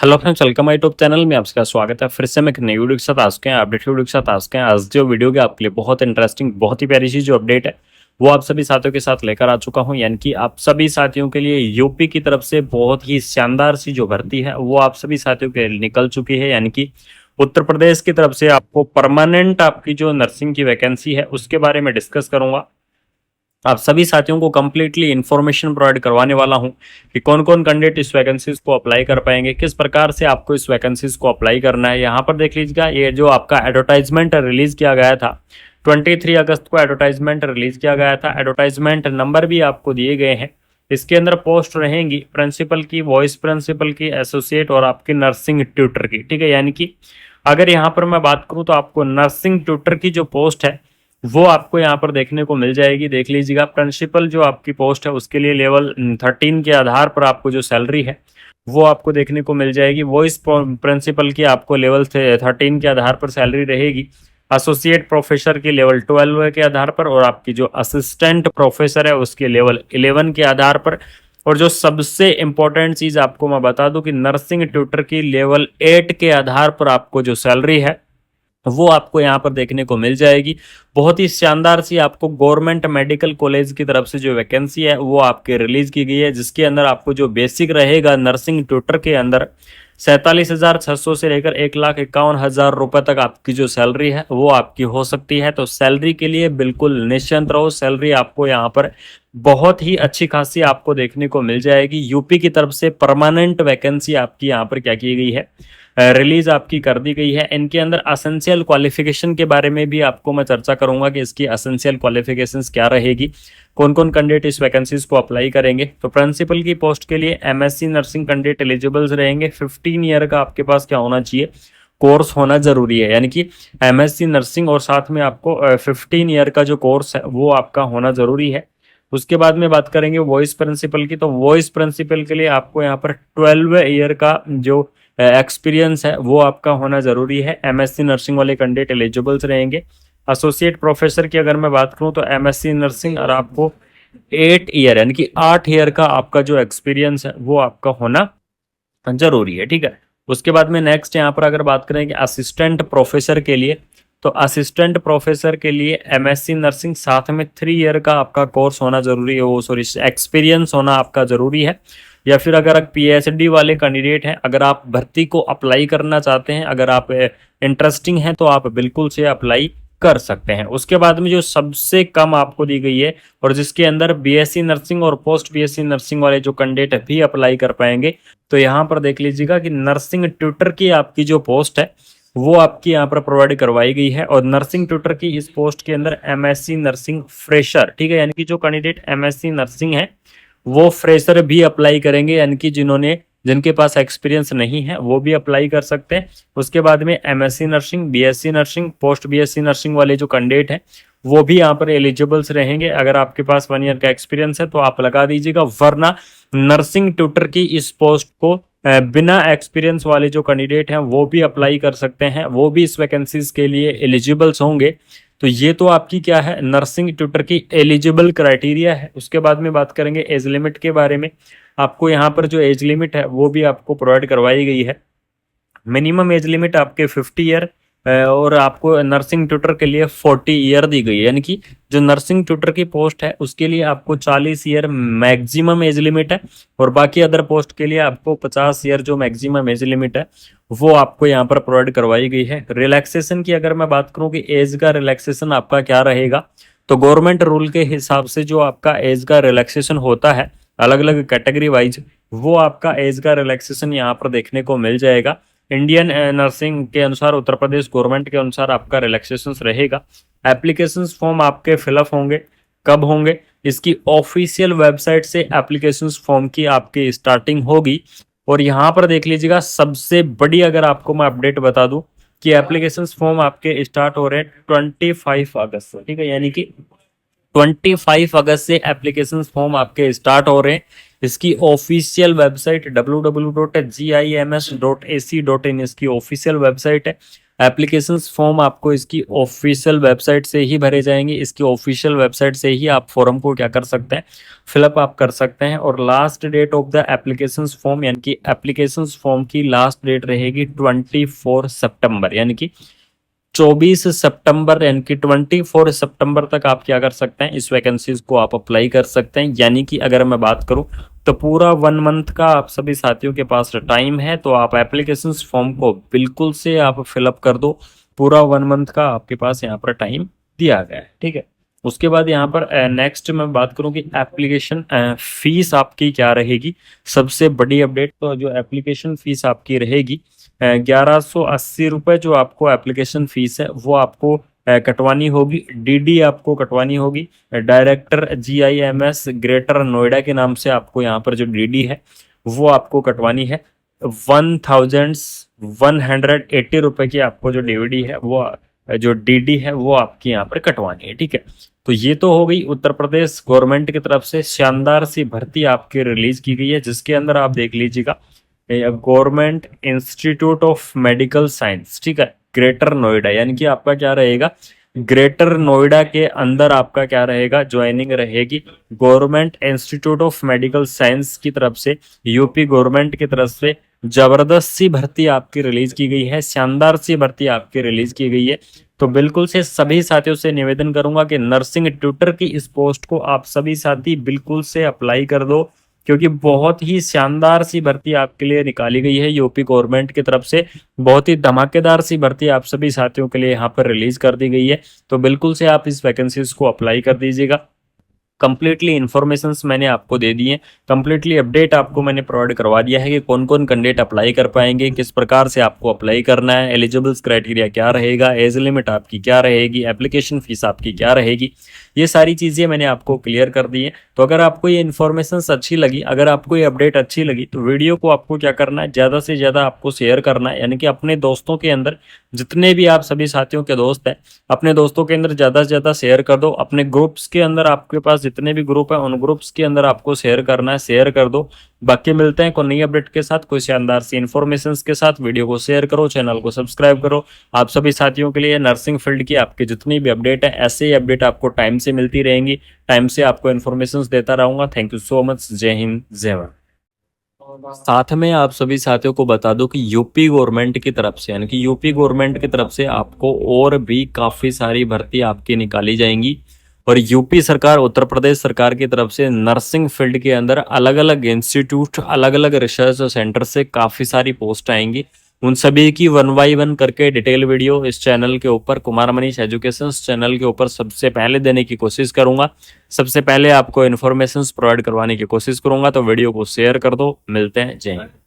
Hello friends, welcome my YouTube channel में आपका स्वागत है। फिर से मैं एक नई वीडियो के साथ आज के अपडेट वीडियो के साथ आज के आज जो वीडियो के आपके लिए बहुत इंटरेस्टिंग, बहुत ही प्यारी सी जो अपडेट है वो आप सभी साथियों के साथ लेकर आ चुका हूं। यानी कि आप सभी साथियों के लिए यूपी की तरफ से बहुत ही शानदार सी जो भर्ती है वो आप सभी साथियों के लिए निकल चुकी है। यानी कि उत्तर प्रदेश की तरफ से आपको परमानेंट आपकी जो नर्सिंग की वैकेंसी है उसके बारे में डिस्कस करूंगा। आप सभी साथियों को कंप्लीटली इंफॉर्मेशन प्रोवाइड करवाने वाला हूं कि कौन कौन कैंडिडेट इस वैकेंसीज को अप्लाई कर पाएंगे, किस प्रकार से आपको इस वैकेंसीज को अप्लाई करना है। यहाँ पर देख लीजिएगा, ये जो आपका एडवर्टाइजमेंट रिलीज किया गया था 23 अगस्त को एडवर्टाइजमेंट रिलीज किया गया था। एडवर्टाइजमेंट नंबर भी आपको दिए गए हैं। इसके अंदर पोस्ट रहेंगी प्रिंसिपल की, वॉइस प्रिंसिपल की, एसोसिएट और आपकी नर्सिंग ट्यूटर की। ठीक है, यानी कि अगर यहाँ पर मैं बात करूँ तो आपको नर्सिंग ट्यूटर की जो पोस्ट है वो आपको यहाँ पर देखने को मिल जाएगी। देख लीजिएगा, प्रिंसिपल जो आपकी पोस्ट है उसके लिए लेवल 13 के आधार पर आपको जो सैलरी है वो आपको देखने को मिल जाएगी। वॉइस प्रिंसिपल की आपको लेवल 13 के आधार पर सैलरी रहेगी। एसोसिएट प्रोफेसर की लेवल 12 के आधार पर और आपकी जो असिस्टेंट प्रोफेसर है उसके लेवल 11 के आधार पर। और जो सबसे इंपॉर्टेंट चीज आपको मैं बता दूं कि नर्सिंग ट्यूटर की लेवल 8 के आधार पर आपको जो सैलरी है वो आपको यहाँ पर देखने को मिल जाएगी। बहुत ही शानदार सी आपको गवर्नमेंट मेडिकल कॉलेज की तरफ से जो वैकेंसी है वो आपके रिलीज की गई है, जिसके अंदर आपको जो बेसिक रहेगा नर्सिंग ट्यूटर के अंदर 47,600 से लेकर 1,51,000 रुपए तक आपकी जो सैलरी है वो आपकी हो सकती है। तो सैलरी के लिए बिल्कुल निश्चिंत रहो, सैलरी आपको यहाँ पर बहुत ही अच्छी खासी आपको देखने को मिल जाएगी। यूपी की तरफ से परमानेंट वैकेंसी आपकी यहाँ पर क्या की गई है, रिलीज आपकी कर दी गई है। इनके अंदर असेंशियल क्वालिफिकेशन के बारे में भी आपको मैं चर्चा करूंगा कि इसकी असेंशियल क्वालिफिकेशंस क्या रहेगी, कौन कौन कैंडिडेट इस वैकेंसीज को अप्लाई करेंगे। तो प्रिंसिपल की पोस्ट के लिए एमएससी नर्सिंग कैंडिडेट एलिजिबल्स रहेंगे। 15 ईयर का आपके पास क्या होना चाहिए, कोर्स होना जरूरी है। यानी कि एमएससी नर्सिंग और साथ में आपको 15 ईयर का जो कोर्स है वो आपका होना जरूरी है। उसके बाद में बात करेंगे वॉइस प्रिंसिपल की, तो वॉइस प्रिंसिपल के लिए आपको यहाँ पर 12 ईयर का जो एक्सपीरियंस है वो आपका होना जरूरी है। एमएससी नर्सिंग वाले कैंडिडेट एलिजिबल्स रहेंगे। एसोसिएट प्रोफेसर की अगर मैं बात करूं तो एमएससी नर्सिंग और आपको 8 ईयर यानी कि 8 ईयर का आपका जो एक्सपीरियंस है वो आपका होना जरूरी है। ठीक है, उसके बाद में नेक्स्ट यहाँ पर अगर बात करें कि असिस्टेंट प्रोफेसर के लिए, तो असिस्टेंट प्रोफेसर के लिए एमएससी नर्सिंग साथ में 3 ईयर का आपका कोर्स होना जरूरी है, वो सॉरी एक्सपीरियंस होना आपका जरूरी है। या फिर अगर आप पीएचडी वाले कैंडिडेट हैं, अगर आप भर्ती को अप्लाई करना चाहते हैं, अगर आप इंटरेस्टिंग हैं तो आप बिल्कुल से अप्लाई कर सकते हैं। उसके बाद में जो सबसे कम आपको दी गई है और जिसके अंदर बीएससी नर्सिंग और पोस्ट बीएससी नर्सिंग वाले जो कैंडिडेट भी अप्लाई कर पाएंगे, तो यहाँ पर देख लीजिएगा कि नर्सिंग ट्यूटर की आपकी जो पोस्ट है वो आपकी यहाँ पर प्रोवाइड करवाई गई है। और नर्सिंग ट्यूटर की इस पोस्ट के अंदर एमएससी नर्सिंग फ्रेशर, ठीक है, यानी कि जो कैंडिडेट एमएससी नर्सिंग है वो फ्रेशर भी अप्लाई करेंगे, यानी कि जिनके पास एक्सपीरियंस नहीं है वो भी अप्लाई कर सकते हैं। उसके बाद में MSc nursing, BSc nursing, post BSc nursing वाले जो कैंडिडेट हैं वो भी यहाँ पर एलिजिबल्स रहेंगे। अगर आपके पास 1 ईयर का एक्सपीरियंस है तो आप लगा दीजिएगा, वरना नर्सिंग ट्यूटर की इस पोस्ट को बिना एक्सपीरियंस वाले जो कैंडिडेट हैं वो भी अप्लाई कर सकते हैं, वो भी इस वैकेंसीज के लिए एलिजिबल्स होंगे। तो ये तो आपकी क्या है, नर्सिंग ट्यूटर की एलिजिबल क्राइटेरिया है। उसके बाद में बात करेंगे एज लिमिट के बारे में। आपको यहाँ पर जो एज लिमिट है वो भी आपको प्रोवाइड करवाई गई है। मिनिमम एज लिमिट आपके 50 ईयर और आपको नर्सिंग ट्यूटर के लिए 40 ईयर दी गई है। यानी कि जो नर्सिंग ट्यूटर की पोस्ट है उसके लिए आपको 40 ईयर मैक्सिमम एज लिमिट है और बाकी अदर पोस्ट के लिए आपको 50 ईयर जो मैक्सिमम एज लिमिट है वो आपको यहाँ पर प्रोवाइड करवाई गई है। रिलैक्सेशन की अगर मैं बात करूँ कि एज का रिलैक्सेशन आपका क्या रहेगा, तो गवर्नमेंट रूल के हिसाब से जो आपका एज का रिलैक्सेशन होता है अलग अलग कैटेगरी वाइज, वो आपका एज का रिलैक्सेशन यहाँ पर देखने को मिल जाएगा। इंडियन नर्सिंग के अनुसार, उत्तर प्रदेश गवर्नमेंट के अनुसार आपका रिलैक्सेशन रहेगा। एप्लीकेशन फॉर्म आपके फिलअप होंगे, कब होंगे, इसकी ऑफिशियल वेबसाइट से एप्लीकेशन फॉर्म की आपकी स्टार्टिंग होगी। और यहाँ पर देख लीजिएगा, सबसे बड़ी अगर आपको मैं अपडेट बता दूं कि एप्लीकेशन फॉर्म आपके स्टार्ट हो रहे हैं 25 अगस्त से। ठीक है, यानी कि 25 अगस्त से एप्लीकेशन फॉर्म आपके स्टार्ट हो रहे हैं। इसकी ऑफिशियल वेबसाइट www.gims.ac.in इसकी ऑफिशियल वेबसाइट है। एप्लीकेशंस फॉर्म आपको इसकी ऑफिशियल वेबसाइट से ही भरे जाएंगे। इसकी ऑफिशियल वेबसाइट से ही आप फॉर्म को क्या कर सकते हैं, फिलअप आप कर सकते हैं। और last date of the applications form यानी कि एप्लीकेशंस फॉर्म की लास्ट डेट रहेगी 24 सितंबर, यानी कि 24 सितंबर, यानी कि 24 सितंबर तक आप क्या कर सकते हैं, इस वैकेंसीज को आप अप्लाई कर सकते हैं। यानी कि अगर मैं बात करूं तो पूरा 1 मंथ का आप सभी साथियों के पास टाइम है, तो आप एप्लीकेशन फॉर्म को बिल्कुल से आप फिलअप कर दो। पूरा 1 मंथ का आपके पास यहाँ पर टाइम दिया गया है, ठीक है। उसके बाद यहाँ पर नेक्स्ट मैं बात करूं कि एप्लीकेशन फीस आपकी क्या रहेगी। सबसे बड़ी अपडेट, तो जो एप्लीकेशन फीस आपकी रहेगी 1180 रुपये जो आपको एप्लीकेशन फीस है वो आपको कटवानी होगी। डीडी आपको कटवानी होगी। डायरेक्टर GIMS ग्रेटर नोएडा के नाम से आपको यहाँ पर जो डीडी है वो आपको कटवानी है। 1180 रुपए की आपको जो डीवीडी है वो जो डीडी है वो आपकी यहाँ पर कटवानी है, ठीक है। तो ये तो हो गई उत्तर प्रदेश गवर्नमेंट की तरफ से शानदार सी भर्ती आपकी रिलीज की गई है, जिसके अंदर आप देख लीजिएगा government institute of medical science, ठीक है, ग्रेटर नोएडा, यानी कि आपका क्या रहेगा, ग्रेटर नोएडा के अंदर आपका क्या रहेगा, ज्वाइनिंग रहेगी government institute of medical science की तरफ से। यूपी गवर्नमेंट की तरफ से जबरदस्त सी भर्ती आपकी रिलीज की गई है, शानदार सी भर्ती आपकी रिलीज की गई है। तो बिल्कुल से सभी साथियों से निवेदन करूंगा कि नर्सिंग ट्यूटर की इस पोस्ट को आप सभी साथी बिल्कुल से अप्लाई कर दो, क्योंकि बहुत ही शानदार सी भर्ती आपके लिए निकाली गई है यूपी गवर्नमेंट की तरफ से। बहुत ही धमाकेदार सी भर्ती आप सभी साथियों के लिए यहाँ पर रिलीज कर दी गई है। तो बिल्कुल से आप इस वैकेंसीज को अप्लाई कर दीजिएगा। कंप्लीटली इन्फॉर्मेशन मैंने आपको दे दी है, कंप्लीटली अपडेट आपको मैंने प्रोवाइड करवा दिया है कि कौन कौन कैंडिडेट अप्लाई कर पाएंगे, किस प्रकार से आपको अप्लाई करना है, एलिजिबल्स क्राइटेरिया क्या रहेगा, एज लिमिट आपकी क्या रहेगी, एप्लीकेशन फीस आपकी क्या रहेगी, ये सारी चीज़ें मैंने आपको क्लियर कर दी है। तो अगर आपको ये इन्फॉर्मेशन अच्छी लगी, अगर आपको ये अपडेट अच्छी लगी, तो वीडियो को आपको क्या करना है, ज़्यादा से ज़्यादा आपको शेयर करना है। यानी कि अपने दोस्तों के अंदर जितने भी आप सभी साथियों के दोस्त हैं, अपने दोस्तों के अंदर ज़्यादा से ज़्यादा शेयर कर दो। अपने ग्रुप्स के अंदर आपके पास जितने भी ग्रुप हैं उन ग्रुप्स के अंदर आपको शेयर करना है, शेयर कर दो। बाकी मिलते हैं कोई नई अपडेट के साथ, कोई शानदार सी इन्फॉर्मेशन के साथ। वीडियो को शेयर करो, चैनल को सब्सक्राइब करो। आप सभी साथियों के लिए नर्सिंग फील्ड की आपकी जितनी भी अपडेट है, ऐसे ही अपडेट आपको टाइम से मिलती रहेंगी, टाइम से आपको इन्फॉर्मेशन देता रहूंगा। Thank you so much. जय हिंद, जय भारत। साथ में आप सभी साथियों को बता दूं कि यूपी गवर्नमेंट की तरफ से, यानी कि यूपी गवर्नमेंट की तरफ से आपको और भी काफी सारी भर्ती आपकी निकाली जाएंगी। और यूपी सरकार, उत्तर प्रदेश सरकार की तरफ से नर्सिंग फील्ड के अंदर अलग अलग इंस्टीट्यूट, अलग अलग रिसर्च सेंटर से काफी सारी पोस्ट आएंगी। उन सभी की 1 बाय 1 करके डिटेल वीडियो इस चैनल के ऊपर, कुमार मनीष एजुकेशन चैनल के ऊपर सबसे पहले देने की कोशिश करूंगा। सबसे पहले आपको इन्फॉर्मेशन प्रोवाइड करवाने की कोशिश करूंगा। तो वीडियो को शेयर कर दो। मिलते हैं, जय हिंद।